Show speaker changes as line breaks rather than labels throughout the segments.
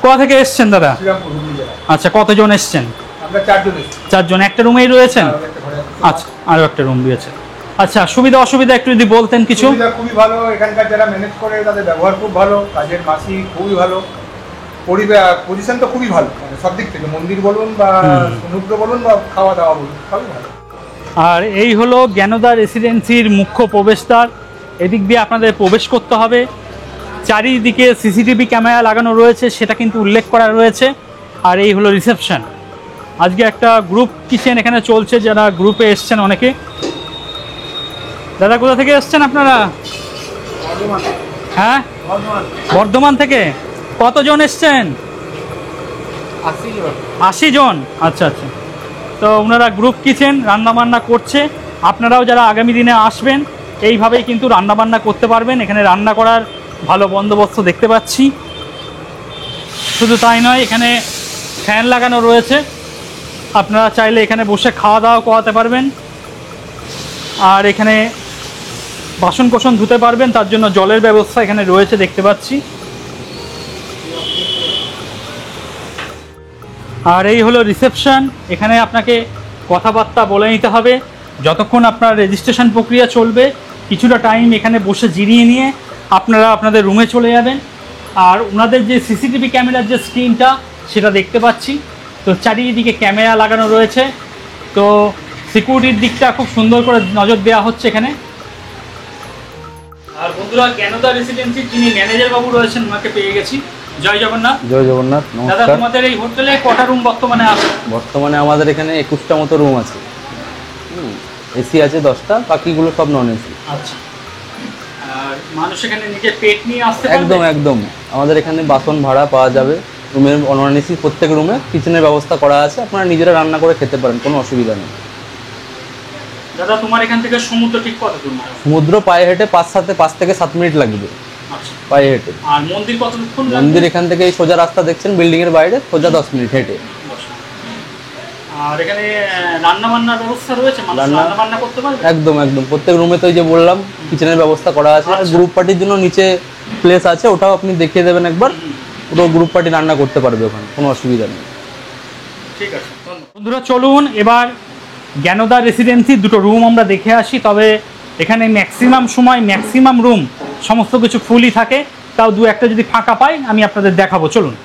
কোথা থেকে এসছেন দাদা? আচ্ছা, কতজন এসছেন?
আমরা 4 জন এসেছি।
4 জন একটা রুমেই রয়েছেন? আচ্ছা, আরও একটা রুম রয়েছে। আচ্ছা, সুবিধা অসুবিধা একটু যদি বলতেন কিছু।
সুবিধা খুবই ভালো, এখানকার যারা ম্যানেজ করে তাদের ব্যবহার খুব ভালো, কাজের মাসি খুবই ভালো, পজিশন তো খুবই ভালো, মানে সব দিক থেকে, মন্দির বলুন বা সমুদ্র বলুন বা খাওয়া দাওয়া বলুন, সবই ভালো।
আর এই হলো জ্ঞানদা রেসিডেন্সির মুখ্য প্রবেশদ্বার। এদিক দিয়ে আপনাদের প্রবেশ করতে হবে। চারিদিকে সিসিটিভি ক্যামেরা লাগানো রয়েছে, সেটা কিন্তু উল্লেখ করা রয়েছে। আর এই হলো রিসেপশন। আজকে একটা গ্রুপ কিচেন এখানে চলছে, যারা গ্রুপে এসছেন অনেকে। দাদা, কোথা থেকে এসছেন আপনারা? হ্যাঁ, বর্ধমান থেকে। কতজন এসছেন? 80 জন। আচ্ছা আচ্ছা। তো ওনারা গ্রুপ কিচেন রান্নাবান্না করছে। আপনারাও যারা আগামী দিনে আসবেন এইভাবেই কিন্তু রান্নাবান্না করতে পারবেন। এখানে রান্না করার ভালো বন্দোবস্ত দেখতে পাচ্ছি। শুধু তাই নয়, এখানে ফ্যান লাগানো রয়েছে, আপনারা চাইলে এখানে বসে খাওয়া দাওয়া করাতে পারবেন। আর এখানে বাসন কোসন ধুতে পারবেন, তার জন্য জলের ব্যবস্থা এখানে রয়েছে দেখতে পাচ্ছি। আর এই হলো রিসেপশন। এখানে আপনাকে কথাবার্তা বলে নিতে হবে। যতক্ষণ আপনার রেজিস্ট্রেশন প্রক্রিয়া চলবে, কিছুটা টাইম এখানে বসে জিরিয়ে নিয়ে আপনারা আপনাদের রুমে চলে যাবেন। আর ওনাদের যে সিসিটিভি ক্যামেরার যে স্ক্রিনটা, সেটা দেখতে পাচ্ছি। তো চারিদিকে ক্যামেরা লাগানো রয়েছে, তো সিকিউরিটির দিকটা খুব সুন্দর করে নজর দেওয়া হচ্ছে এখানে। আর বন্ধুরা, জ্ঞানদা রেসিডেন্সির যিনি ম্যানেজার বাবু রয়েছেন, ওনাকে পেয়ে গেছি। জয় জগন্নাথ।
জয় জগন্নাথ।
দাদা, তোমাদের এই হোটেলে কটা রুম বর্তমানে আছে?
বর্তমানে আমাদের এখানে 21টা মতো রুম আছে। এসি আছে 10টা, বাকিগুলো সব নন এসি।
আচ্ছা। আর মানুষ এখানে নিজের পেট নিয়ে আসতে পারবে?
একদম একদম। আমাদের এখানে বাসন ভাড়া পাওয়া যাবে। রুমের নন এসি প্রত্যেক রুমে কিচেনের ব্যবস্থা করা আছে, আপনারা নিজেরা রান্না করে খেতে পারেন, কোনো অসুবিধা নেই।
দাদা, তোমার এখান থেকে সমুদ্র ঠিক কত দূর?
সমুদ্র পায়ে হেঁটে 5 থেকে 7 মিনিট লাগবে।
আচ্ছা,
পায়ে হেঁটে।
আর মন্দির কতক্ষণ?
মন্দির এখান থেকে এই সোজা রাস্তা দেখছেন, বিল্ডিং এর বাইরে সোজা 10 মিনিট হেঁটে।
আর এখানে রান্না বান্নার ব্যবস্থা রয়েছে, মানুষ রান্না বান্না করতে পারবে?
একদম একদম। প্রত্যেক রুমে তো এই যে বললাম কিচেনের ব্যবস্থা করা আছে। আর গ্রুপ পার্টির জন্য নিচে প্লেস আছে, ওটাও আপনি দেখিয়ে দেবেন একবার। পুরো গ্রুপ পার্টি রান্না করতে পারবে ওখানে, কোনো অসুবিধা নেই।
ঠিক আছে বন্ধুরা, চলুন এবার জ্ঞানদা রেসিডেন্সির দুটো রুম আমরা দেখে আসি। তবে এখানে ম্যাক্সিমাম সময় ম্যাক্সিমাম রুম সমস্ত কিছু ফুলই থাকে, তাও দু একটা যদি ফাঁকা পাই আমি আপনাদের দেখাবো, চলুন।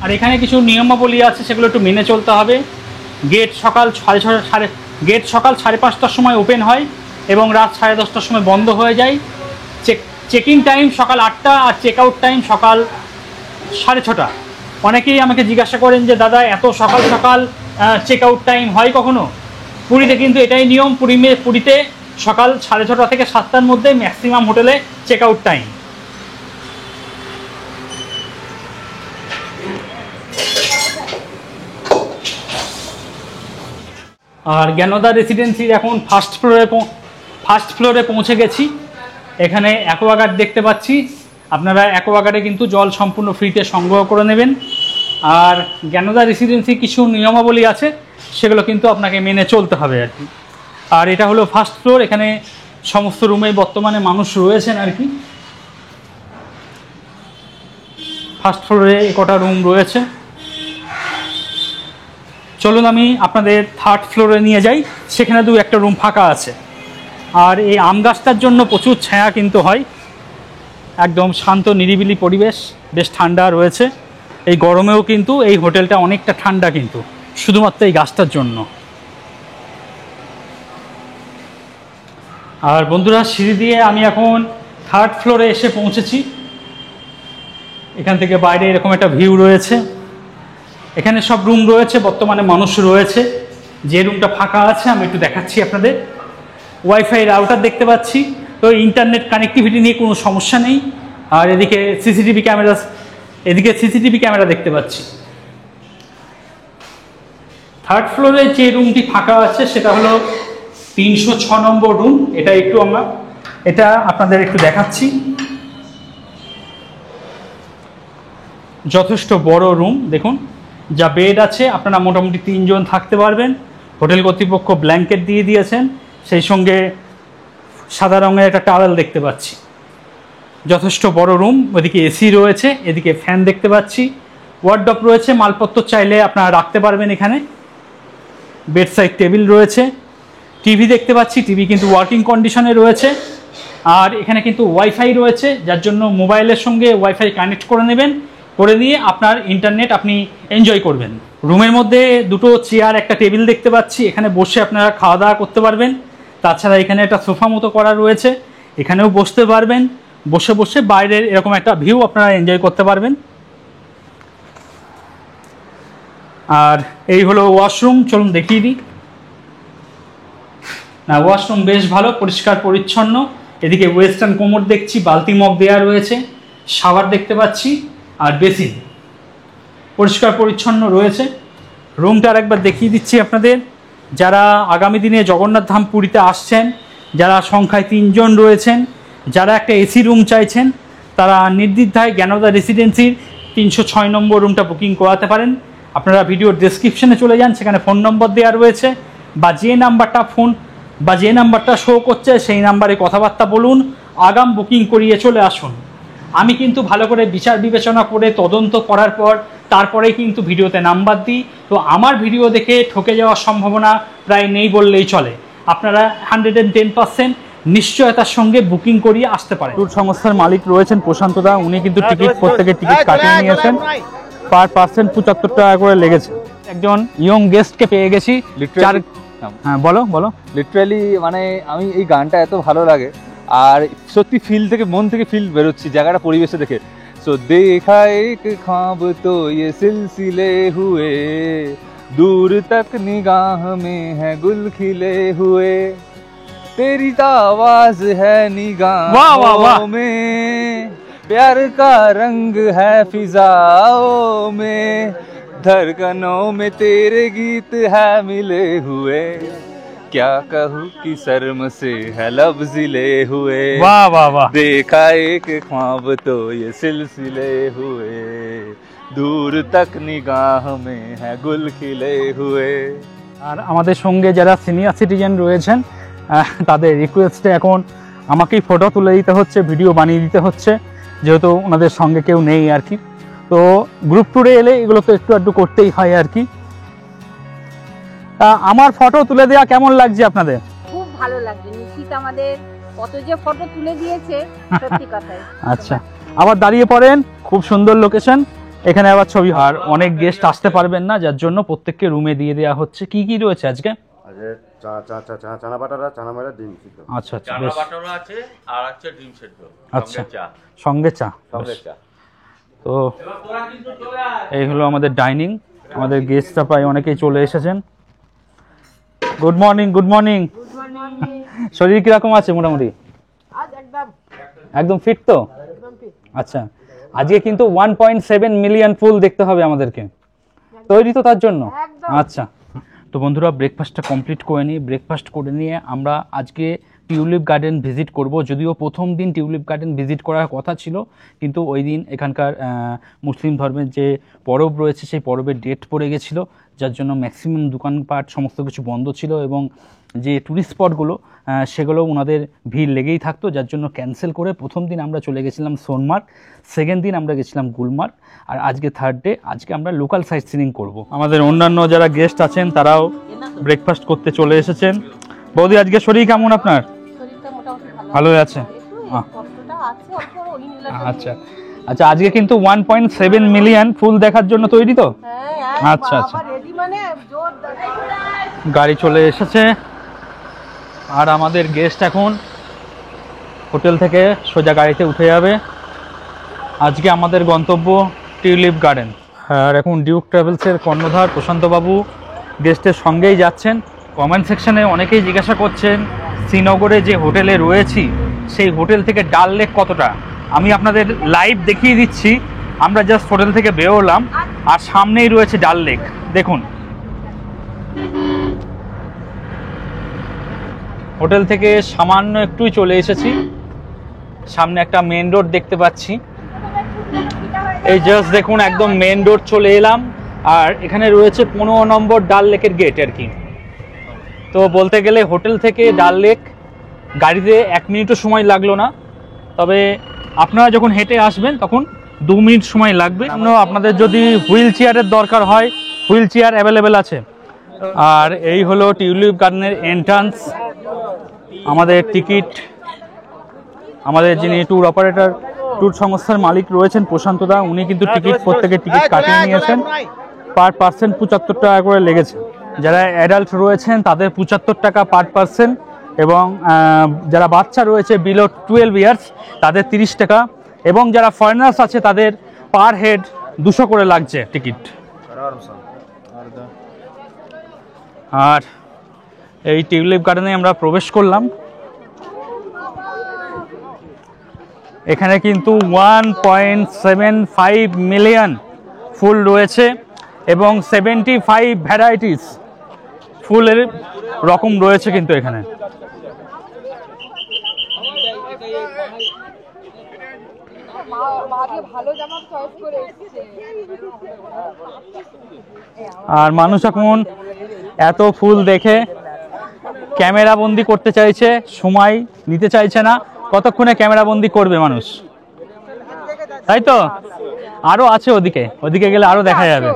আর এখানে কিছু নিয়মাবলী আছে, সেগুলো একটু মেনে চলতে হবে। গেট সকাল 5:30টার সময় ওপেন হয় এবং রাত 10:30টার সময় বন্ধ হয়ে যায়। চেক ইন টাইম সকাল 8টা আর চেক আউট টাইম সকাল 6:30। অনেকেই আমাকে জিজ্ঞাসা করেন যে দাদা, এত সকাল সকাল চেক আউট টাইম হয় কখনো? পুরীতে কিন্তু এটাই নিয়ম। পুরীতে সকাল 6:30 থেকে 7টার মধ্যে ম্যাক্সিমাম হোটেলে চেক আউট টাইম। আর জ্ঞানদা রেসিডেন্সির এখন ফার্স্ট ফ্লোরে পৌঁছে গেছি। এখানে অ্যাকোয়াগার্ড দেখতে পাচ্ছি। আপনারা অ্যাকোয়াগার্ডে কিন্তু জল সম্পূর্ণ ফ্রিতে সংগ্রহ করে নেবেন। আর জ্ঞানদা রেসিডেন্সি কিছু নিয়মাবলী আছে, সেগুলো কিন্তু আপনাকে মেনে চলতে হবে আর কি। আর এটা হলো ফার্স্ট ফ্লোর। এখানে সমস্ত রুমে বর্তমানে মানুষ রয়েছেন আর কি। ফার্স্ট ফ্লোরে কটা রুম রয়েছে। চলুন আমি আপনাদের থার্ড ফ্লোরে নিয়ে যাই, সেখানে দু একটা রুম ফাঁকা আছে। আর এই আম গাছটার জন্য প্রচুর ছায়া কিন্তু হয়। একদম শান্ত নিরিবিলি পরিবেশ, বেশ ঠান্ডা রয়েছে। এই গরমেও কিন্তু এই হোটেলটা অনেকটা ঠান্ডা, কিন্তু শুধুমাত্র এই গাছটার জন্য। আর বন্ধুরা, সিঁড়ি দিয়ে আমি এখন থার্ড ফ্লোরে এসে পৌঁছেছি। এখান থেকে বাইরে এরকম একটা ভিউ রয়েছে। এখানে সব রুম রয়েছে, বর্তমানে মানুষ রয়েছে। যে রুমটা ফাঁকা আছে আমি একটু দেখাচ্ছি আপনাদের। ওয়াইফাই রাউটার দেখতে পাচ্ছি, তো ইন্টারনেট কানেক্টিভিটি নিয়ে কোনো সমস্যা নেই। আর এদিকে সিসিটিভি ক্যামেরা দেখতে পাচ্ছি। থার্ড ফ্লোরে যে রুমটি ফাঁকা আছে সেটা হলো 306 নম্বর রুম। এটা আপনাদের একটু দেখাচ্ছি। যথেষ্ট বড় রুম, দেখুন। যা বেড আছে, আপনারা মোটামুটি 3 জন থাকতে পারবেন। হোটেল কর্তৃপক্ষ ব্ল্যাঙ্কেট দিয়ে দিয়েছেন, সেই সঙ্গে সাদা রঙের একটা টাওয়েল দেখতে পাচ্ছি। যথেষ্ট বড় রুম। ওদিকে এসি রয়েছে, এদিকে ফ্যান দেখতে পাচ্ছি। ওয়ার্ডরোব রয়েছে, মালপত্র চাইলে আপনারা রাখতে পারবেন এখানে। বেড সাইড টেবিল রয়েছে, টিভি দেখতে পাচ্ছি, টিভি কিন্তু ওয়ার্কিং কন্ডিশনে রয়েছে। আর এখানে কিন্তু ওয়াইফাই রয়েছে, যার জন্য মোবাইলের সঙ্গে ওয়াইফাই কানেক্ট করে নেবেন, করে দিয়ে আপনার ইন্টারনেট আপনি এনজয় করবেন। রুমের মধ্যে দুটো চেয়ার, একটা টেবিল দেখতে পাচ্ছি, এখানে বসে আপনারা খাওয়া দাওয়া করতে পারবেন। তাছাড়া এখানে একটা সোফা মতো করা রয়েছে, এখানেও বসতে পারবেন, বসে বসে বাইরের এরকম একটা ভিউ আপনারা এনজয় করতে পারবেন। আর এই হলো ওয়াশরুম, চলুন দেখিয়ে দিই। না, ওয়াশরুম বেশ ভালো, পরিষ্কার পরিচ্ছন্ন। এদিকে ওয়েস্টার্ন কোমোড দেখছি, বালতি মগ দেওয়া রয়েছে, শাওয়ার দেখতে পাচ্ছি, আর বেসিন পরিষ্কার পরিচ্ছন্ন রয়েছে। রুমটা আরেকবার দেখিয়ে দিচ্ছি আপনাদের। যারা আগামী দিনে জগন্নাথ ধাম পুরীতে আসছেন, যারা সংখ্যায় 3 জন রয়েছেন, যারা একটা এসি রুম চাইছেন, তারা নির্দ্বিধায় জ্ঞানদা রেসিডেন্সির 306 নম্বর রুমটা বুকিং করাতে পারেন। আপনারা ভিডিওর ডেসক্রিপশনে চলে যান, সেখানে ফোন নম্বর দেওয়া রয়েছে, বা যে নাম্বারটা শো করছে সেই নাম্বারে কথাবার্তা বলুন, আগাম বুকিং করিয়ে চলে আসুন। আমি কিন্তু ভালো করে বিচার বিবেচনা করে তদন্ত করার পর তারপরেই কিন্তু ভিডিওতে নাম্বার দিই। তো আমার ভিডিও দেখে ঠকে যাওয়ার সম্ভাবনা প্রায় নেই বললেই চলে। আপনারা 110% নিশ্চয়তার সঙ্গে বুকিং করিয়ে আসতে পারেন। ট্যুর সংস্থার মালিক রয়েছেন প্রশান্ত দা, উনি কিন্তু প্রত্যেকের টিকিট কাটিয়ে নিয়েছেন। পার পার্সন 75 টাকা করে লেগেছে। একজন ইয়ং গেস্টকে পেয়ে গেছি। হ্যাঁ, বলো।
লিটারালি মানে আমি এই গানটা এত ভালো লাগে, আর সত্যি ফিল থেকে, মন থেকে ফিল বেরোচ্ছি জায়গাটা, পরিবেশে দেখে। সো দেখা এক খ্বাব তো ইয়ে সিলসিলে হুয়ে, दूर तक निगाह में है गुल खिले हुए, तेरी आवाज है निगाहों में, प्यार का रंग है फिजाओं में, धड़कनों में तेरे गीत है मिले हुए, क्या कहूँ कि शर्म से है लब जिले हुए,
वाह वाह वाह,
देखा एक ख्वाब तो ये सिलसिले हुए, दूर तक निगाह में है गुल खिले हुए।
আর আমাদের সঙ্গে যারা সিনিয়র সিটিজেন রয়েছেন, তাদের রিকোয়েস্টে এখন আমাকেই ফটো তুলে দিতে হচ্ছে, ভিডিও বানিয়ে দিতে হচ্ছে, যেহেতু ওনাদের সঙ্গে কেউ নেই আর কি। তো গ্রুপ ট্যুরে এলে এগুলো তো একটু একটু করতেই হয় আর কি। আমার ফটো তুলে দেওয়া কেমন লাগছে আপনাদের?
খুব ভালো লাগছে, নিশ্চিত আমাদের কত যে ফটো তুলে দিয়েছে, সত্যি কথাই।
আচ্ছা, আবার দাঁড়িয়ে পড়েন, খুব সুন্দর লোকেশন, এখানে আবার ছবি। আর অনেক গেস্ট আসতে পারবেন না, যার জন্য প্রত্যেককে রুমে দিয়ে দেওয়া হচ্ছে। কি কি রয়েছে আজকে?
চানা বাটারা, চানা মেরা, ডিম সিদ্ধ।
আচ্ছা আচ্ছা,
চানা বাটারা আছে আর আছে ডিম সেদ্ধ।
আচ্ছা, সঙ্গে চা। তো এই হলো আমাদের ডাইনিং। আমাদের গেস্টরা প্রায় অনেকেই চলে এসেছেন। Good morning. শরীর কিরকম আছে মোটামুটি? একদম ফিট তো? আচ্ছা, আজকে কিন্তু 1.7 মিলিয়ন ফুল দেখতে হবে আমাদেরকে, তৈরি তো তার জন্য? আচ্ছা, তো বন্ধুরা ব্রেকফাস্টটা কমপ্লিট করে নিই। ব্রেকফাস্ট করে নিয়ে আমরা আজকে টিউলিপ গার্ডেন ভিজিট করব। যদিও প্রথম দিন টিউলিপ গার্ডেন ভিজিট করার কথা ছিল, কিন্তু ওই দিন এখানকার মুসলিম ধর্মের যে পরব রয়েছে সেই পরবের ডেট পড়ে গেছিলো, যার জন্য ম্যাক্সিমাম দোকানপাট সমস্ত কিছু বন্ধ ছিল, এবং যে ট্যুরিস্ট স্পটগুলো সেগুলো ওনাদের ভিড় লেগেই থাকতো, যার জন্য ক্যান্সেল করে প্রথম দিন আমরা চলে গেছিলাম সোনমার্গ, সেকেন্ড দিন আমরা গেছিলাম গুলমার্গ, আর আজকে থার্ড ডে। আজকে আমরা লোকাল সাইট সিনিং করবো। আমাদের অন্যান্য যারা গেস্ট আছেন তারাও ব্রেকফাস্ট করতে চলে এসেছেন। বৌদি, আজকে শরীর কেমন আপনার? ভালো আছে? আচ্ছা আচ্ছা, আজকে কিন্তু 1.7 মিলিয়ন ফুল দেখার জন্য তৈরি তো? আচ্ছা আচ্ছা, গাড়ি চলে এসেছে, আর আমাদের গেস্ট এখন হোটেল থেকে সোজা গাড়িতে উঠে যাবে। আজকে আমাদের গন্তব্য টিউলিপ গার্ডেন। আর এখন ডিউক ট্রাভেলসের কর্ণধার প্রশান্তবাবু গেস্টের সঙ্গেই যাচ্ছেন। কমেন্ট সেকশনে অনেকেই জিজ্ঞাসা করছেন শ্রীনগরে যে হোটেলে রয়েছি সেই হোটেল থেকে ডাল লেক কতটা। আমি আপনাদের লাইভ দেখিয়ে দিচ্ছি। আমরা জাস্ট হোটেল থেকে বেরোলাম আর সামনেই রয়েছে ডাল লেক, দেখুন। হোটেল থেকে সামান্য একটুই চলে এসেছি, সামনে একটা মেন রোড দেখতে পাচ্ছি। এই জাস্ট দেখুন, একদম মেন রোড চলে এলাম, আর এখানে রয়েছে 15 নম্বর ডাল লেকের গেট আর কি। তো বলতে গেলে হোটেল থেকে ডাল লেক গাড়িতে 1 মিনিটও সময় লাগলো না। তবে আপনারা যখন হেঁটে আসবেন তখন 2 মিনিট সময় লাগবে। আপনাদের যদি হুইল চেয়ারের দরকার হয়, হুইল চেয়ার অ্যাভেলেবেল আছে। আর এই হলো টিউলিপ গার্ডেনের এন্ট্রান্স। আমাদের টিকিট, আমাদের যিনি ট্যুর অপারেটর, ট্যুর সংস্থার মালিক রয়েছেন প্রশান্ত দা, উনি কিন্তু প্রত্যেকের টিকিট কাটিয়ে নিয়েছেন। পার পার্সন 75 টাকা করে লেগেছে। যারা অ্যাডাল্ট রয়েছেন তাদের 75 টাকা পার পার্সন, এবং যারা বাচ্চা রয়েছে বিলো 12 ইয়ার্স তাদের 30 টাকা, এবং যারা ফরেনার্স আছে তাদের পার হেড 200 করে লাগছে টিকিট। আর এই টিউলিপ গার্ডেনে আমরা প্রবেশ করলাম। এখানে কিন্তু 1.75 মিলিয়ন ফুল রয়েছে এবং 75 ভ্যারাইটিস ফুলের রকম রয়েছে কিন্তু এখানে। আর মানুষ এখন এত ফুল দেখে ক্যামেরা বন্দি করতে চাইছে, সময় নিতে চাইছে না। কতক্ষণে ক্যামেরা বন্দি করবে মানুষ, তাই তো? আরো আছে ওদিকে, ওদিকে গেলে আরো দেখা যাবে।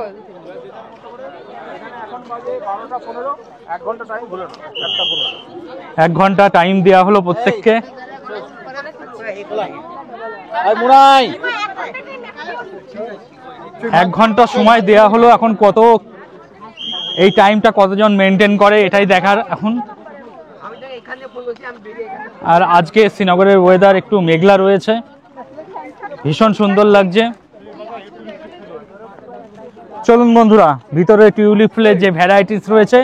1 ঘন্টা টাইম দেওয়া হলো প্রত্যেককে। 1 ঘন্টা সময় দেওয়া হলো। এখন কত এই টাইমটা কতজন মেনটেন করে এটাই দেখার এখন। আর আজকে শ্রীনগরের ওয়েদার একটু মেঘলা রয়েছে, ভীষণ সুন্দর লাগছে। চলুন বন্ধুরা, ভিতরে টিউলিপ ফুলের যে ভ্যারাইটিস রয়েছে